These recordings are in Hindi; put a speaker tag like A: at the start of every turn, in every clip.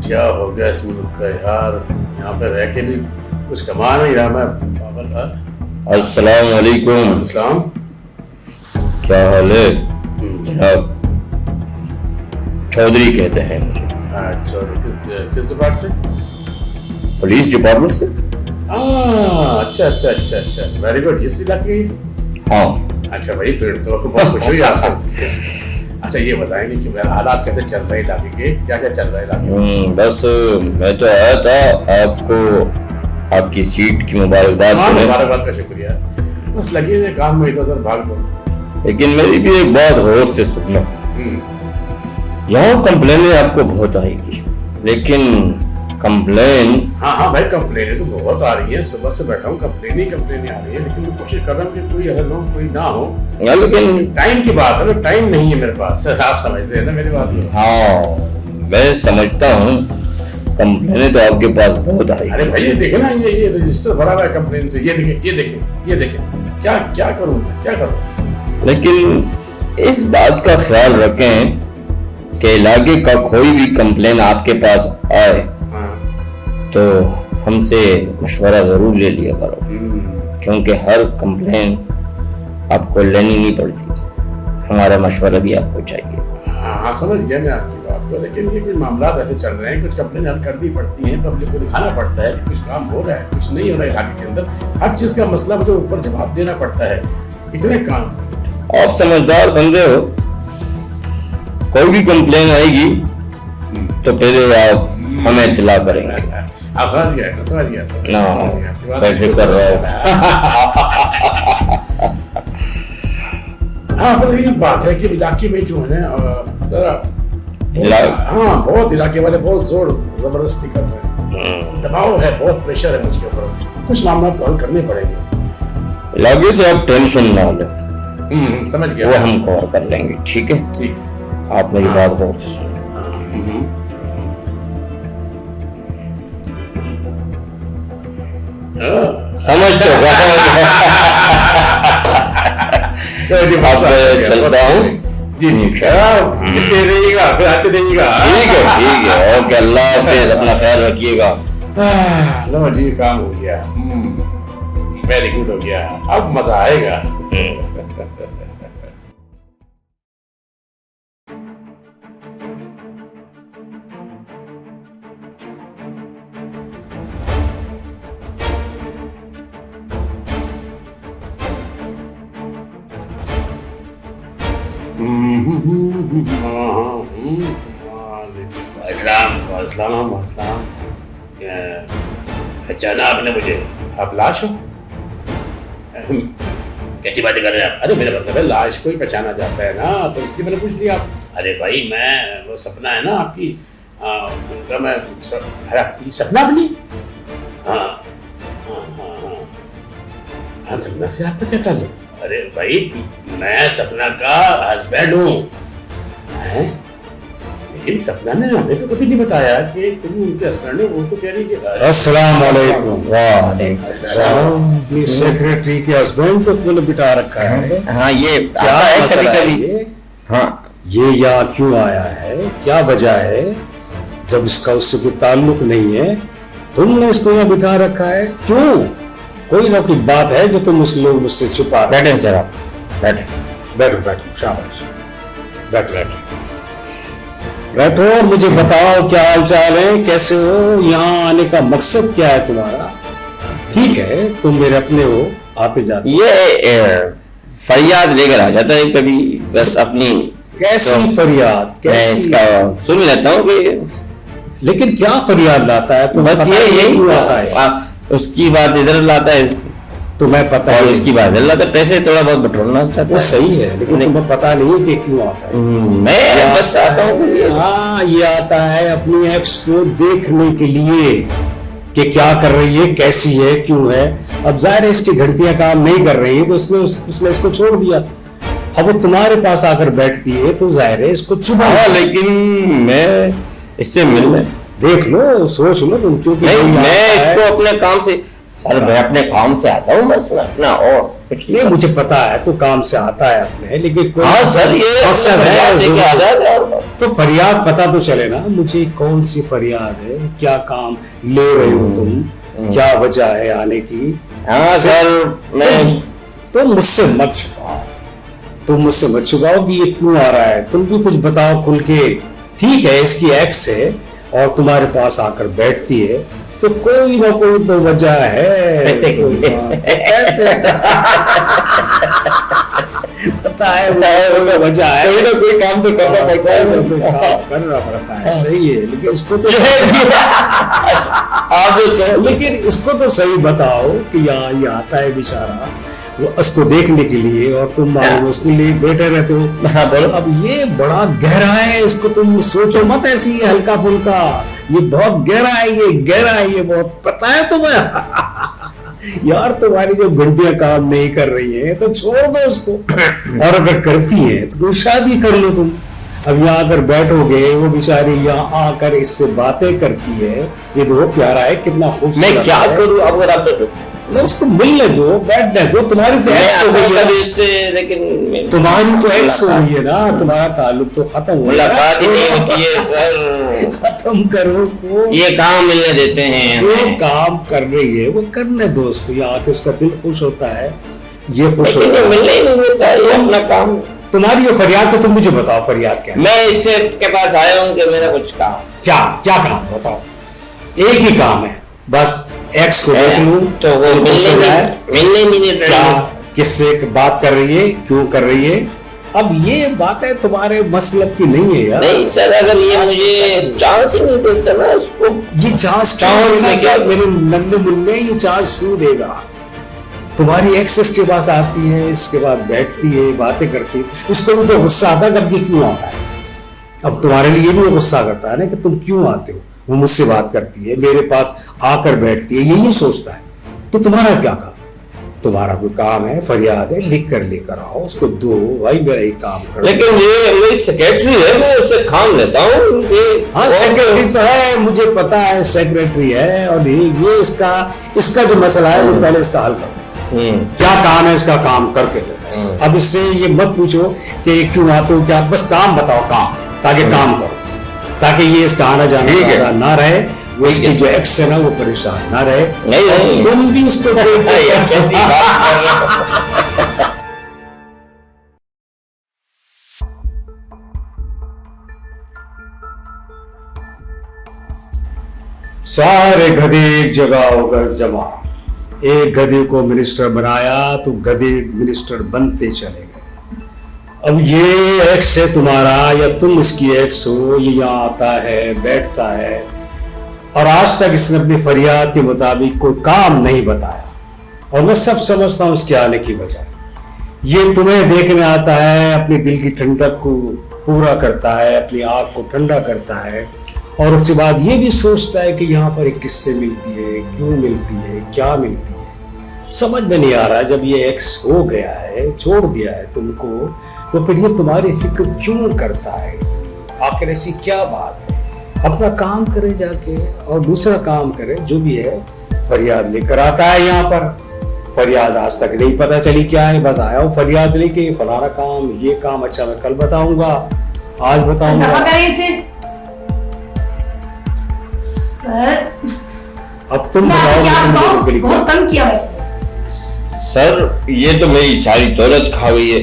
A: क्या हो गया इस मुल्क का यार, यहाँ पे रह के भी कुछ कमा नहीं रहा, मैं पागल था।
B: अस्सलाम वालेकुम।
A: इस्लाम,
B: क्या हाल है जनाब? चौधरी कहते हैं मुझे।
A: अच्छा, किस डिपार्ट से?
B: पुलिस डिपार्टमेंट से।
A: अच्छा अच्छा अच्छा अच्छा, वेरी गुड। इस इलाके की?
B: हाँ।
A: अच्छा भाई, फिर तो बहुत खुश हुई आपसे। अच्छा ये बताएंगे कि मेरा हालात कैसे चल रहे हैं इलाके के, क्या क्या चल रहा है इलाके में?
B: बस मैं तो आया था आपको आपकी सीट की मुबारकबाद देने।
A: मुबारकबाद का शुक्रिया। बस लगे हुए काम में इधर उधर भाग दो।
B: लेकिन मेरी भी एक बात गौर से सुनना, यहाँ कंप्लेनें आपको बहुत आएगी, लेकिन कंप्लेन।
A: हाँ भाई, कंप्लेनें तो बहुत आ रही है, सुबह से बैठा हूँ कंप्लेनें आ रही है, लेकिन मैं कोशिश कर रहा हूँ कि कोई अगर लोग कोई ना हो।
B: लेकिन
A: टाइम की बात है ना, टाइम नहीं है मेरे पास, आप समझते हैं ना मेरी बात?
B: हाँ मैं समझता हूँ, कंप्लेनें तो आपके पास बहुत आई।
A: अरे भाई ये देखे ना, ये रजिस्टर भरा हुआ है कंप्लेन से, ये देखे क्या क्या करूँ, क्या करूँ?
B: लेकिन इस बात का ख्याल रखें कि इलाके का कोई भी कंप्लेन आपके पास आए तो हमसे मशवरा जरूर ले लिया करो, क्योंकि हर कंप्लेन आपको लेनी नहीं पड़ती, हमारा मशवरा भी आपको चाहिए।
A: हाँ समझ गया मैं आपकी बात को, लेकिन ये कुछ मामला ऐसे चल रहे हैं, कुछ कंप्लेन हल करनी पड़ती हैं, पब्लिक को दिखाना पड़ता है कि कुछ काम हो रहा है, कुछ नहीं हो रहा है इलाके के अंदर, हर चीज का मसला मुझे ऊपर जवाब देना पड़ता है, इतने काम।
B: आप समझदार बंदे हो, कोई भी कंप्लेन आएगी तो पहले आप हमें इत्तला करेंगे।
A: आप समझ गया
B: ना कैसे कर रहे हो?
A: हाँ पर ये बात है कि इलाके में जो है जरा हाँ बहुत इलाके वाले बहुत जोर जबरदस्ती कर रहे हैं, दबाव है, बहुत प्रेशर है मुझके ऊपर, कुछ मामला तो हल करने पड़ेंगे।
B: इलाके से आप टेंशन ना लो,
A: समझ गया,
B: वो हम कवर कर लेंगे। ठीक है,
A: ठीक,
B: आप मेरी बात गौर से सुनो। समझ तो अब चलता हूँ।
A: जी मिलते रहिएगा, फिर आते रहिएगा।
B: ठीक है, ओके, अल्लाह हाफिज़, अपना ख्याल रखिएगा।
A: लो जी, काम हो गया, वेरी गुड हो गया, अब मजा आएगा। अस्सलाम। पहचाना आपने मुझे? आप लाश हो? कैसी बातें कर रहे हैं आप? अरे मेरा मतलब है लाश को ही पहचाना जाता है ना, तो इसलिए मैंने पूछ लिया। अरे भाई मैं, वो सपना है ना आपकी, उनका मैं, आपकी सपना बनी? हाँ, सपना से आपका क्या ताल्लुक? अरे भाई मैं सपना का हस्बैंड हूँ, लेकिन सपना ने हमें तो कभी नहीं बताया कि तुम उनके हस्बैंड हो। वो तो कह रही है
C: अस्सलाम वालेकुम। अपनी सेक्रेटरी के हस्बैंड को तुमने बिठा रखा है?
B: हाँ ये
C: क्या
B: है
C: मसला है
B: कभी।
C: ये?
B: हाँ
C: ये यहाँ क्यों आया है, क्या वजह है? जब इसका उससे कोई ताल्लुक नहीं है, तुमने इसको यहाँ बिठा रखा है, क्यों? कोई ना कोई बात है जो तुम उस लोग मुझसे छुपा रहे।
B: बैठे सर, आप
C: बैठो, शाबाश, बैठो और मुझे बताओ क्या हाल चाल है, कैसे हो, यहाँ आने का मकसद क्या है तुम्हारा? ठीक है, तुम मेरे अपने हो, आते जाते।
B: ये फरियाद लेकर आ जाता है कभी, बस अपनी।
C: कैसी तो फरियाद? कैसी?
B: इसका सुन लेता हूँ कि,
C: लेकिन क्या फरियाद लाता है? तो
B: बस ये
C: क्यों आता है?
B: उसकी बात इधर लाता है,
C: तुम्हें पता है,
B: उसकी बात इधर लाता है, पैसे थोड़ा बहुत बटोरना चाहता है।
C: वो सही है, लेकिन तुम्हें पता नहीं कि क्यों आता है।
B: मैं बस आता हूँ।
C: हाँ, ये आता है अपनी एक्स को देखने के लिए कि क्या कर रही है, कैसी है, क्यों है। अब जाहिर है इसकी घंटियां काम नहीं कर रही है, तो उसने इसको छोड़ दिया। अब वो तुम्हारे पास आकर बैठती है तो जाहिर है इसको चुभा।
B: लेकिन मैं इससे मिलने,
C: देख लो, सोच लो तुम, क्योंकि
B: मैं इसको अपने काम से, सर मैं अपने काम से आता हूँ बस अपना, और कुछ
C: नहीं, मुझे पता है तो काम से आता है अपने, लेकिन कोई
B: हाँ सर, ये
C: मकसद है
B: लेके आ जाए
C: तो फरियाद पता तो चले ना मुझे, कौन सी फरियाद है, क्या काम ले रहे हो तुम, क्या वजह है आने की।
B: हाँ सर, मैं
C: तुम मुझसे मत छुपाओ, तुम मुझसे मत छुपाओ कि ये क्यों आ रहा है, तुम भी कुछ बताओ खुल के। ठीक है, इसकी एक्स है और तुम्हारे पास आकर बैठती है, तो कोई ना कोई तो वजह है।
B: पैसे के लिए।
C: पैसे पता है, वो वजह है,
B: कोई ना कोई काम तो करना पड़ता है,
C: कोई काम करना पड़ता है, सही है। लेकिन इसको तो लेकिन इसको तो सही बताओ कि यहाँ ये आता है बेचारा वो उसको देखने के लिए, और तुम मालूम उसके लिए बैठे रहते हो।
B: हाँ बोलो।
C: अब ये बड़ा गहरा है, इसको तुम सोचो मत ऐसी हल्का फुल्का, ये बहुत गहरा है, ये गहरा है, ये बहुत पता है तुम्हें। यार तुम्हारी जो घंटियां काम नहीं कर रही है तो छोड़ दो उसको, और अगर करती है तो कोई शादी कर लो तुम। अब यहाँ आकर बैठोगे, वो बेचारी यहाँ आकर इससे बातें करती है, ये देखो प्यारा है कितना खूबसूरत।
B: मैं क्या करूँ अब, अगर आप
C: ना उसको मिलने दो, बैठने दो, तुम्हारी तो एक्स हो गई है
B: इससे, लेकिन
C: तुम्हारी तो एक्स हो गई है ना, तुम्हारा ताल्लुक तो खत्म हो गया।
B: मुलाकात ही नहीं होती है सर,
C: खत्म करो उसको,
B: ये काम मिलने देते हैं
C: जो
B: हमें।
C: काम कर रही है वो करने दो उसको, यहाँ आके उसका दिल खुश होता है, ये खुश
B: लेकिन
C: होता
B: ये
C: है।
B: मिलने ही नहीं देता है, ये अपना काम।
C: तुम्हारी ये फरियाद, तो तुम मुझे बताओ फरियाद क्या है?
B: मैं इससे के पास आया हूँ कि मेरा कुछ काम।
C: क्या क्या काम बताओ? एक ही काम है बस, एक्स को देख लूं
B: तो वो
C: दिल खुश हो जाए।
B: मिलने नहीं देता
C: क्या
B: है।
C: किससे बात कर रही है, क्यों कर रही है? अब ये बातें तुम्हारे मसलब की नहीं है यार।
B: नहीं सर, अगर ये मुझे चांस ही नहीं देता ना उसको,
C: ये चांस
B: चांस में क्या?
C: मेरे नन्हे मुन्ने, ये चांस क्यों देगा? तुम्हारी एक्स इसके पास आती है, इसके बाद बैठती है, बातें करती है, इसको भी तो गुस्सा आता है, कब ये क्यों आता है? अब तुम्हारे लिए भी वो गुस्सा करता है ना कि तुम क्यों आते हो, वो मुझसे बात करती है, मेरे पास आकर बैठती है, यही सोचता है। तो तुम्हारा क्या काम? तुम्हारा कोई काम है, फरियाद है, लिख कर लेकर आओ, उसको दो, भाई मेरा एक काम करो।
B: लेकिन ये मेरी सेक्रेटरी है, मैं उससे काम लेता हूँ।
C: हाँ सेक्रेटरी तो है, मुझे पता है सेक्रेटरी है, और ये इसका जो मसला है वो पहले इसका हल करो। क्या काम है इसका, काम करके दो बस। अब इससे ये मत पूछो कि क्यों आते हो, क्या, बस काम बताओ, काम, ताकि काम करो, ताकि ये इसका आना जाना ज्यादा ना रहे, वो इसकी जो एक्स है ना वो परेशान ना रहे।
B: नहीं
C: तुम भी उसको
B: कैसी बात कर रहे हो?
C: सारे गधे एक जगह हो गए जमा, एक गधे को मिनिस्टर बनाया तो गधे मिनिस्टर बनते चले गए। अब ये एक्स है तुम्हारा या तुम इसकी एक्स हो, ये यहाँ आता है, बैठता है, और आज तक इसने अपनी फरियाद के मुताबिक कोई काम नहीं बताया, और मैं सब समझता हूँ इसके आने की वजह। ये तुम्हें देखने आता है, अपने दिल की ठंडक को पूरा करता है, अपनी आँख को ठंडा करता है, और उसके बाद ये भी सोचता है कि यहाँ पर एक किससे मिलती है, क्यों मिलती है, क्या मिलती है। समझ में नहीं आ रहा, जब ये एक्स हो गया है, छोड़ दिया है तुमको, तो फिर ये तुम्हारी फिक्र क्यों करता है? आखिर ऐसी क्या बात है? अपना काम करे जाके, और दूसरा काम करे, जो भी है, फरियाद लेकर आता है यहाँ पर। फरियाद आज तक नहीं पता चली क्या है, बस आया हूँ फरियाद लेके, फलाना काम, ये काम, अच्छा मैं कल बताऊंगा, आज बताऊंगा।
D: सर
C: अब तुम बताओ कि तुम
D: बहुत तंग किया वैसे।
B: सर ये तो मेरी सारी दौलत खा गई है।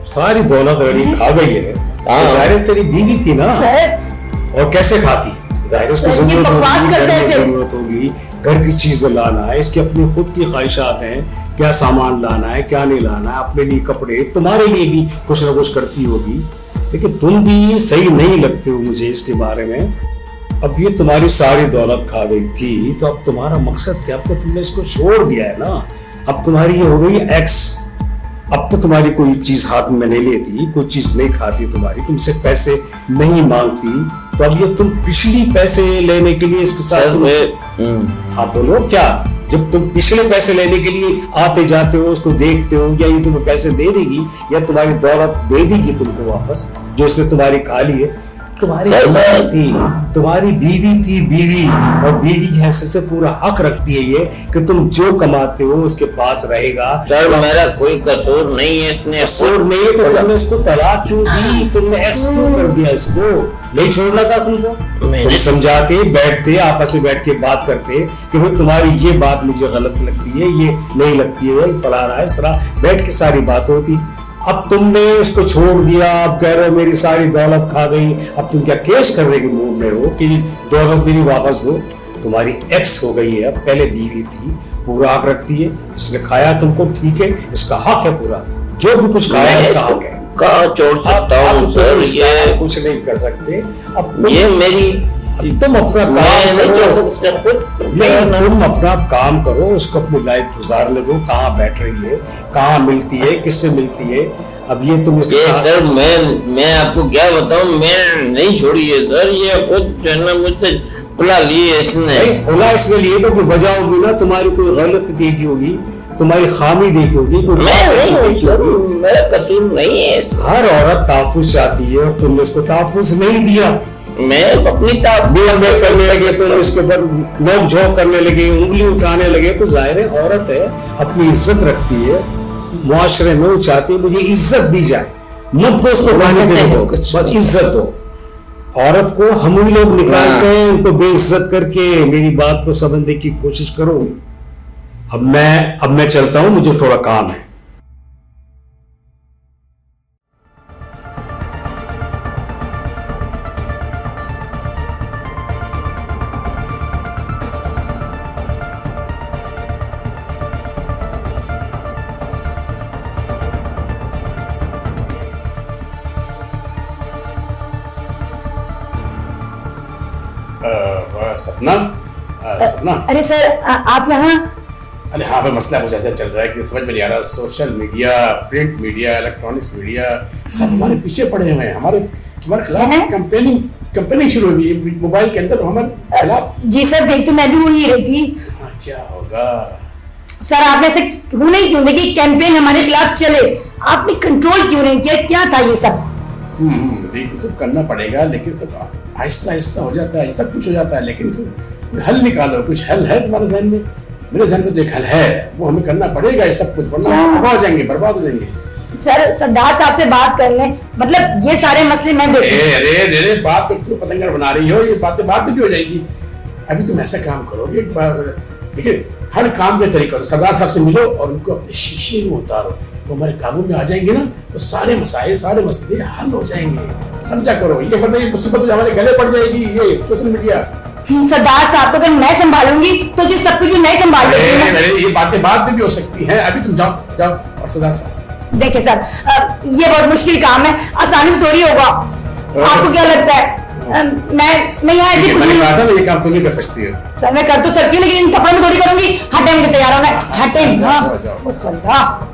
C: सारी दौलत रड़ी खा गई है, तो जाहिर तेरी बीवी थी ना,
D: सर
C: और कैसे खाती? जाहिर उसको
D: सर, ये
C: जरूरत
D: बकवास
C: होगी,
D: करते
C: घर में
D: हैं सिर्फ।
C: जरूरत होगी, घर की चीजें लाना है, इसकी अपनी खुद की ख्वाहिशात हैं, क्या सामान लाना है, क्या नहीं लाना है, अपने लिए कपड़े, तुम्हारे लिए भी कुछ ना कुछ करती होगी, लेकिन तुम भी सही नहीं लगते हो मुझे इसके बारे में। अब ये तुम्हारी सारी दौलत खा गई थी, तो अब तुम्हारा मकसद क्या? अब तो तुमने इसको छोड़ दिया है ना, अब तुम्हारी ये हो गई एक्स, अब तो तुम्हारी कोई चीज हाथ में नहीं लेती, कोई चीज नहीं खाती तुम्हारी, तुमसे पैसे नहीं मांगती, तो अब ये तुम पिछली पैसे लेने के लिए इसके साथ हाँ बोलो क्या? जब तुम पिछले पैसे लेने के लिए आते जाते हो, उसको देखते हो, या ये तुम्हें पैसे दे देगी, या तुम्हारी दौलत दे देगी तुमको वापस, जो इसने तुम्हारी खा ली है, तुम्हारी
B: सर,
C: बीवी थी, तुम्हारी बीवी और बीवी की हैसियत से पूरा हक रखती है ये कि तुम जो कमाते हो उसके पास रहेगा।
B: सर मेरा कोई कसूर नहीं है, इसने
C: कसूर नहीं है तो तुमने इसको तलाक क्यों दी? तुमने एक्स क्यों कर दिया इसको? नहीं छोड़ना था तुमको? तुम समझाते, बैठते, आपस में बैठ के बात करते कि भाई तुम्हारी ये बात मुझे गलत लगती है, ये नहीं लगती है, फलाना है सरा, बैठ के सारी बात होती। अब तुमने उसको छोड़ दिया, अब कह रहे हो मेरी सारी दौलत खा गई, अब तुम क्या केस करने के मूड में हो कि दौलत मेरी वापस दो? तुम्हारी एक्स हो गई है, अब पहले बीवी थी, पूरा हक रखती है, इसने खाया तुमको, ठीक है, इसका हक है पूरा, जो भी कुछ खाया इसका हक है।
B: कहाँ छोड़ सकता हूँ सर, ये
C: कुछ नहीं कर सकते। अब
B: ये मेरी
C: तुम अपना काम
B: नहीं
C: करो,
B: छोड़ सकता,
C: तुम अपना काम करो, उसको अपनी लाइफ गुजारने दो, कहाँ बैठ रही है, कहाँ मिलती है, किससे मिलती है। अब ये तुम इसके
B: ये
C: साथ-
B: सर मैं आपको क्या बताऊं, मैं नहीं छोड़ी है सर, ये खुद जो है ना मुझसे बुला लिए इसने।
C: नहीं, खुला इसलिए लिए तो कोई वजह होगी ना, तुम्हारी कोई गलत देखी होगी, तुम्हारी खामी देखी होगी, कोई
B: मैं
C: बात ऐसी
B: नहीं हूँ
C: देखी
B: सर,
C: होगी।
B: मेरा कसूर नहीं है इसमें।
C: हर औरत तहफ्फुज़ चाहती है और तुमने उसको तहफ्फुज़ नहीं दिया,
B: मैं अपनी
C: बेइज्जत करने लगे, तुम उसके ऊपर नोक झोंक करने लगे, उंगली उठाने लगे, तो जाहिर है औरत है, अपनी इज्जत रखती है, मुआशरे में वो चाहती है मुझे इज्जत दी जाए, मत दो उसको गाने के दो, बस इज्जत दो। औरत को हम ही लोग निकालते हैं, उनको बेइज्जत करके। मेरी बात को समझने की कोशिश करो। अब मैं चलता हूं, मुझे थोड़ा काम है।
A: सपना, सपना,
D: अरे सर आप यहाँ?
A: अरे हाँ भाई, मसला कुछ ऐसा चल रहा है कि समझ में नहीं आ रहा। Social media, print media, electronics media सब हमारे पीछे पड़े हुए हैं, हमारे खिलाफ
D: हैं?
A: कंपेनिंग शुरू हुई है मोबाइल के अंदर हमारे खिलाफ।
D: जी सर, देख तो मैं भी वही रही थी।
A: हाँ, क्या होगा
D: सर आपने ऐसे होने क्यों नहीं कि कैंपेन हमारे खिलाफ चले? आपने कंट्रोल क्यों नहीं किया? क्या था ये सब?
A: देखिए सब करना पड़ेगा, लेकिन सब आहिस्ता आहिस्ता हो जाता है, सब कुछ हो जाता है, लेकिन सब हल निकालो। कुछ हल है तुम्हारे जहन में? मेरे जहन में तो एक हल है, वो हमें करना पड़ेगा ये सब कुछ, वरना हम तबाह हो जाएंगे, बर्बाद हो जाएंगे।
D: सर सरदार साहब से बात कर लें, मतलब ये सारे मसले मैं देखूं।
A: अरे बात तो क्यों पतंगड़ बना रही हो? ये बातें बाद में भी हो जाएगी। अभी तुम ऐसा काम करोगे, एक बार देखिए हर काम के तरीका, सरदार साहब से मिलो और उनको अपने शीशे में उतारो, वो हमारे काबू में आ जाएंगे ना, तो सारे मसाइल, सारे मसले हल हो जाएंगे। समझा करो, ये वरना ये मुसीबत हमारे गले पड़ जाएगी, ये सोशल मीडिया।
D: सरदार साहब को अगर मैं संभालूंगी तो ये सब कुछ भी मैं संभाल लूंगी ना।
A: अरे ये बातें बाद में भी हो सकती हैं, अभी तुम जाओ। और सरदार साहब
D: देखिए सर, ये बहुत मुश्किल काम है, आसानी से थोड़ी होगा। आपको क्या लगता है? मैं यहाँ ऐसे कुछ नहीं।
A: कहा था ना, ये काम तुम नहीं कर सकती हो।
D: सर मैं कर तो सकती हूँ, लेकिन इन कपड़ों में थोड़ी करूंगी। हटे मुझे तैयार होना है, हटे।
A: जाओ।
D: सरदार